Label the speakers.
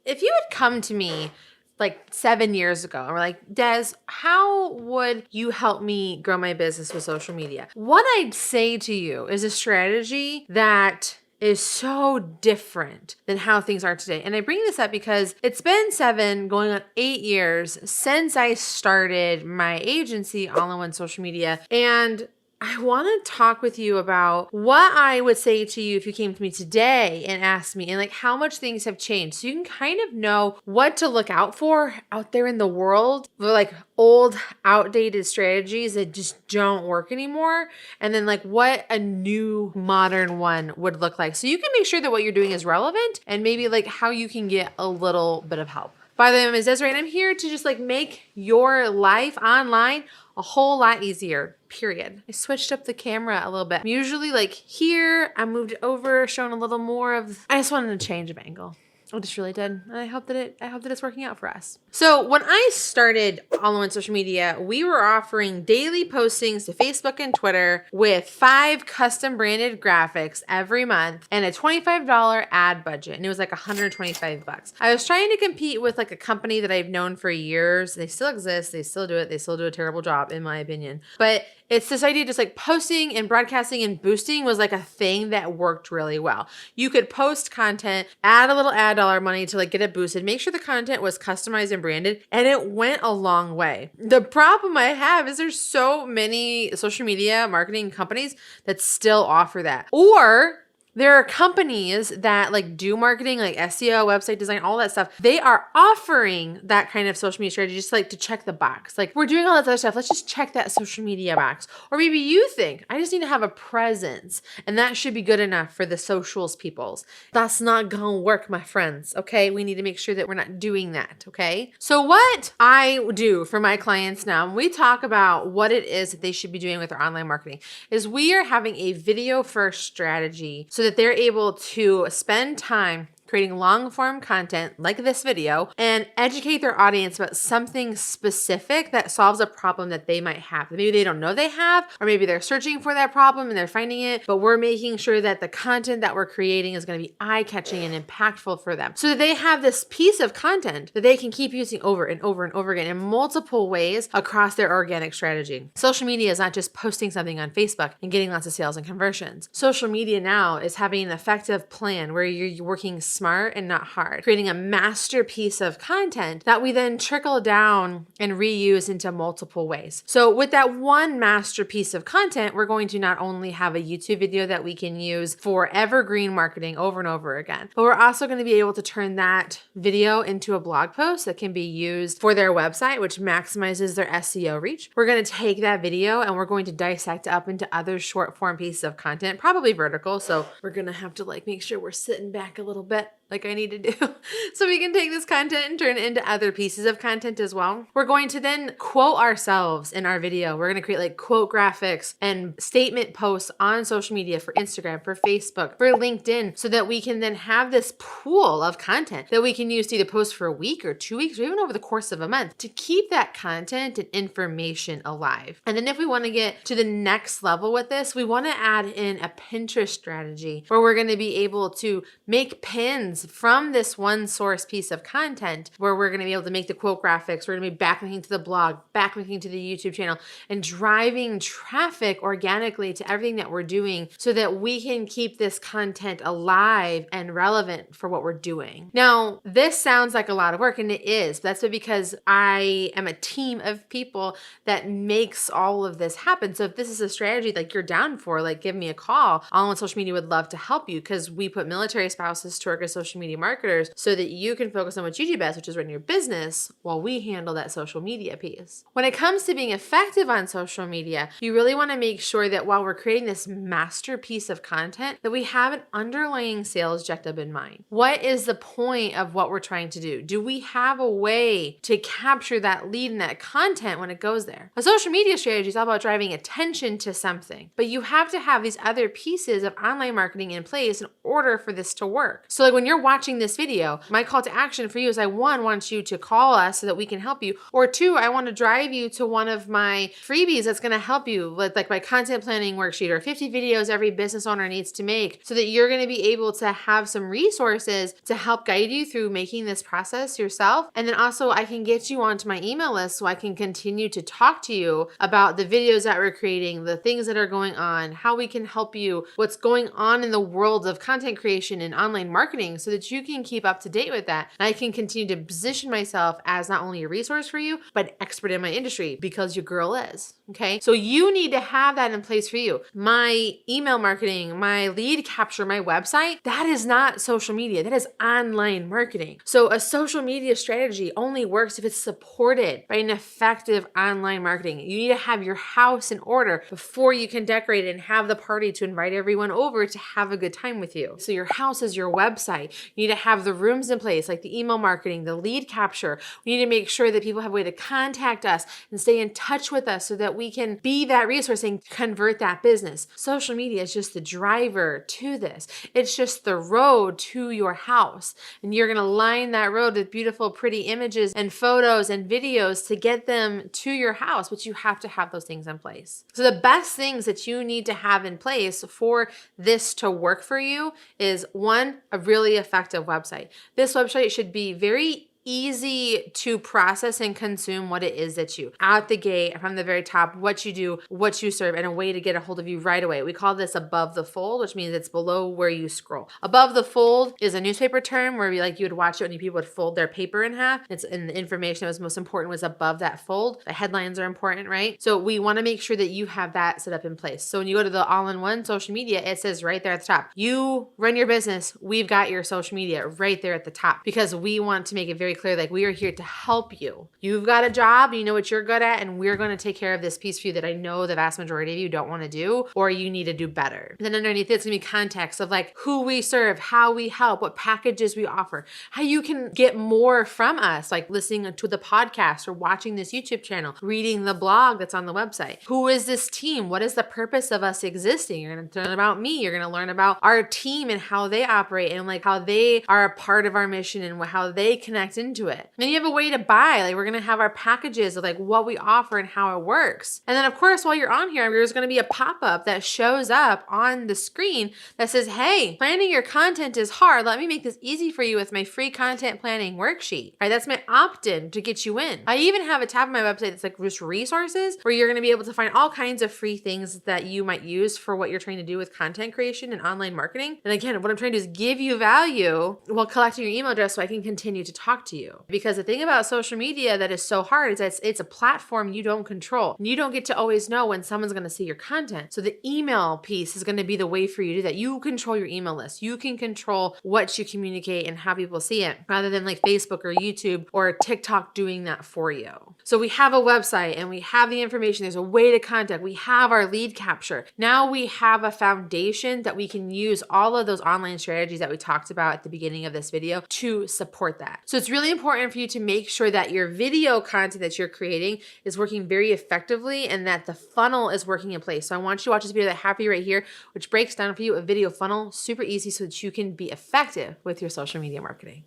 Speaker 1: if you had come to me like 7 years ago and we're like, Des, how would you help me grow my business with social media? What I'd say to you is a strategy that is so different than how things are today. And I bring this up because it's been 7 going on 8 years since I started my agency all in one social media. And I want to talk with you about what I would say to you if you came to me today and asked me, and like how much things have changed. So you can kind of know what to look out for out there in the world for like old, outdated strategies that just don't work anymore. And then like what a new modern one would look like. So you can make sure that what you're doing is relevant and maybe like how you can get a little bit of help. By the way, my name is Desiree, and I'm here to just like make your life online a whole lot easier, period. I switched up the camera a little bit. I'm usually like here, I moved it over, showing a little more of, I just wanted to change of angle. I just really did. And I hope that it's working out for us. So when I started all on social media, we were offering daily postings to Facebook and Twitter with 5 custom branded graphics every month and a $25 ad budget. And it was like $125. I was trying to compete with like a company that I've known for years. They still exist. They still do it. They still do a terrible job in my opinion. But it's this idea just like posting and broadcasting and boosting was like a thing that worked really well. You could post content, add a little ad dollar money to like get it boosted, make sure the content was customized and branded, and it went a long way. The problem I have is there's so many social media marketing companies that still offer that. Or there are companies that like do marketing, like SEO, website design, all that stuff. They are offering that kind of social media strategy just like to check the box. Like we're doing all that other stuff. Let's just check that social media box. Or maybe you think I just need to have a presence and that should be good enough for the socials peoples. That's not gonna work, my friends. Okay. We need to make sure that we're not doing that. Okay. So what I do for my clients now, when we talk about what it is that they should be doing with their online marketing, is we are having a video first strategy so that they're able to spend time creating long form content like this video and educate their audience about something specific that solves a problem that they might have. Maybe they don't know they have, or maybe they're searching for that problem and they're finding it, but we're making sure that the content that we're creating is going to be eye-catching and impactful for them so that they have this piece of content that they can keep using over and over and over again in multiple ways across their organic strategy. Social media is not just posting something on Facebook and getting lots of sales and conversions. Social media now is having an effective plan where you're working smart and not hard, creating a masterpiece of content that we then trickle down and reuse into multiple ways. So with that one masterpiece of content, we're going to not only have a YouTube video that we can use for evergreen marketing over and over again, but we're also going to be able to turn that video into a blog post that can be used for their website, which maximizes their SEO reach. We're going to take that video and we're going to dissect it up into other short form pieces of content, probably vertical. So we're going to have to like make sure we're sitting back a little bit like I need to do so we can take this content and turn it into other pieces of content as well. We're going to then quote ourselves in our video. We're going to create like quote graphics and statement posts on social media for Instagram, for Facebook, for LinkedIn, so that we can then have this pool of content that we can use to either post for a week or 2 weeks or even over the course of a month to keep that content and information alive. And then if we want to get to the next level with this, we want to add in a Pinterest strategy where we're going to be able to make pins from this one source piece of content where we're going to be able to make the quote graphics. We're going to be backlinking to the blog, backlinking to the YouTube channel, and driving traffic organically to everything that we're doing so that we can keep this content alive and relevant for what we're doing. Now, this sounds like a lot of work, and it is. But that's because I am a team of people that makes all of this happen. So if this is a strategy like you're down for, like give me a call. All on Social Media would love to help you because we put military spouses to work as social media marketers so that you can focus on what you do best, which is run your business while we handle that social media piece. When it comes to being effective on social media, you really want to make sure that while we're creating this masterpiece of content, that we have an underlying sales objective in mind. What is the point of what we're trying to do? Do we have a way to capture that lead and that content when it goes there? A social media strategy is all about driving attention to something, but you have to have these other pieces of online marketing in place in order for this to work. So like when you're you're watching this video, my call to action for you is I, one, want you to call us so that we can help you, or two, I want to drive you to one of my freebies that's going to help you with like my content planning worksheet or 50 videos every business owner needs to make so that you're going to be able to have some resources to help guide you through making this process yourself. And then also I can get you onto my email list so I can continue to talk to you about the videos that we're creating, the things that are going on, how we can help you, what's going on in the world of content creation and online marketing so that you can keep up to date with that. And I can continue to position myself as not only a resource for you, but an expert in my industry because your girl is. Okay. So you need to have that in place for you. My email marketing, my lead capture, my website, that is not social media. That is online marketing. So a social media strategy only works if it's supported by an effective online marketing. You need to have your house in order before you can decorate it and have the party to invite everyone over to have a good time with you. So your house is your website. You need to have the rooms in place, like the email marketing, the lead capture. We need to make sure that people have a way to contact us and stay in touch with us so that we can be that resource and convert that business. Social media is just the driver to this. It's just the road to your house. And you're going to line that road with beautiful, pretty images and photos and videos to get them to your house, but you have to have those things in place. So the best things that you need to have in place for this to work for you is one, a really effective website. This website should be very easy to process and consume what it is that you, out the gate, from the very top, what you do, what you serve, and a way to get a hold of you right away. We call this above the fold, which means it's below where you scroll. Above the fold is a newspaper term where you would watch it when people would fold their paper in half. And the information that was most important was above that fold. The headlines are important, right? So we want to make sure that you have that set up in place. So when you go to the all-in-one social media, it says right there at the top, you run your business, we've got your social media right there at the top, because we want to make it very clear, like, we are here to help you. You've got a job, you know what you're good at, and we're going to take care of this piece for you that I know the vast majority of you don't want to do, or you need to do better. And then underneath it's going to be context of like who we serve, how we help, what packages we offer, how you can get more from us, like listening to the podcast or watching this YouTube channel, reading the blog that's on the website. Who is this team? What is the purpose of us existing? You're going to learn about me. You're going to learn about our team and how they operate and like how they are a part of our mission and how they connect into it. Then you have a way to buy, like we're going to have our packages of like what we offer and how it works. And then of course, while you're on here, there's going to be a pop-up that shows up on the screen that says, hey, planning your content is hard. Let me make this easy for you with my free content planning worksheet. Right? That's my opt-in to get you in. I even have a tab on my website that's like just resources where you're going to be able to find all kinds of free things that you might use for what you're trying to do with content creation and online marketing. And again, what I'm trying to do is give you value while collecting your email address so I can continue to talk to you. Because the thing about social media that is so hard is that it's a platform you don't control. And you don't get to always know when someone's going to see your content. So the email piece is going to be the way for you to do that. You control your email list. You can control what you communicate and how people see it rather than like Facebook or YouTube or TikTok doing that for you. So we have a website and we have the information. There's a way to contact. We have our lead capture. Now we have a foundation that we can use all of those online strategies that we talked about at the beginning of this video to support that. So it's really important for you to make sure that your video content that you're creating is working very effectively and that the funnel is working in place. So I want you to watch this video that I have for you right here, which breaks down for you a video funnel, super easy so that you can be effective with your social media marketing.